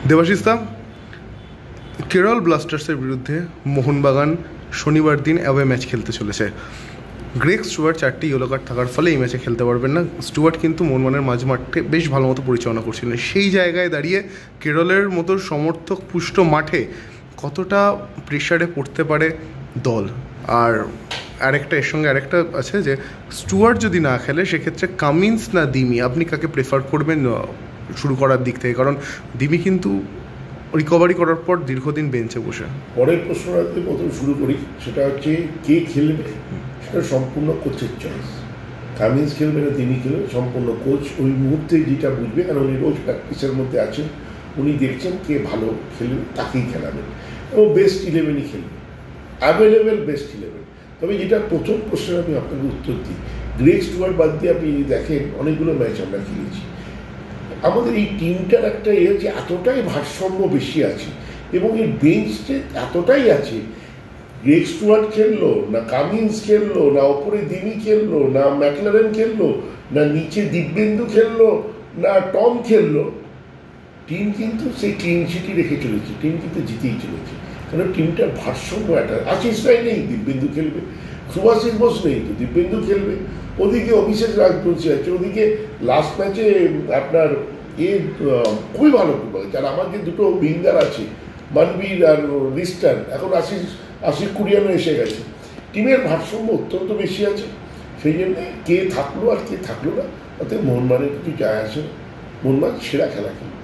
দেবাশিস দা, কেরল ব্লাস্টার্সের বিরুদ্ধে মোহনবাগান শনিবার দিন অ্যাওয়ে ম্যাচ খেলতে চলেছে। গ্রেগ স্টুয়ার্ট 4টি ইয়েলো কার্ড থাকার ফলে এই ম্যাচে খেলতে পারবেন না। স্টুয়ার্ট কিন্তু মোহনবাগানের মাঝমাঠে বেশ ভালো মতো পরিচালনা করছিলেন। সেই জায়গায় দাঁড়িয়ে কেরলের মতো সমর্থক পুষ্ট মাঠে কতটা প্রেশারে পড়তে পারে দল? আর এর সঙ্গে আরেকটা আছে যে স্টুয়ার্ট যদি না খেলে সেক্ষেত্রে কামিন্স না দিমি, আপনি কাকে প্রেফার করবেন শুরু করার দিক থেকে? কারণ দিমি কিন্তু রিকভারি করার পর দীর্ঘদিন বেঞ্চে বসে। পরের প্রশ্নটাতে প্রথম শুরু করি, সেটা হচ্ছে কে খেলবে সেটা সম্পূর্ণ কোচের চয়েস। কামিন্স খেলবে না দিমি খেলবে সম্পূর্ণ কোচ ওই মুহূর্তে যেটা বুঝবে, কারণ উনি রোজ প্র্যাকটিসের মধ্যে আছেন, উনি দেখছেন কে ভালো খেলবে তাকেই খেলাবেন এবং বেস্ট 11ই খেলবে, অ্যাভেলেবেল বেস্ট 11। তবে যেটা প্রথম প্রশ্নের আমি আপনাকে উত্তর দিই, গ্রেগ স্টুয়ার্ট বাদ দিয়ে আপনি দেখেন অনেকগুলো ম্যাচ আমরা খেলেছি, আমাদের এই টিমটার একটা হচ্ছে এতটাই ভারসাম্য বেশি আছে এবং এর বেঞ্চ স্ট্রেংথ এতটাই আছে। গ্রেগ স্টুয়ার্ট খেললো না, কামিন্স খেললো না, ওপরে দিমি খেললো না, ম্যাকলারেন খেললো না, নিচে দিব্যেন্দু খেললো না, টম খেললো, টিম কিন্তু সেই ক্লিন শিটই রেখে চলেছে, টিম কিন্তু জিতেই চলেছে। কারণ টিমটার ভারসাম্য একটা আশিস রায় নেই, দিব্যেন্দু খেলবে, সুভাষিস বোস নেই তো দিব্যেন্দু খেলবে, ওদিকে অভিষেক রাজবংশী আছে, ওদিকে লাস্ট ম্যাচে আপনার খুবই ভালো ফুটবল। যারা আমার যে দুটো উইঙ্গার আছে মানবীর আর লিস্টার, এখন আশিস কুরিয়ানো এসে গেছে, টিমের ভারসাম্য অত্যন্ত বেশি আছে। সেই জন্যে কে থাকলো আর কে থাকলো না তাতে মোহনবাগানের কিছু যায় আসে না, মোহনবাগান সেরা খেলা খেলবে।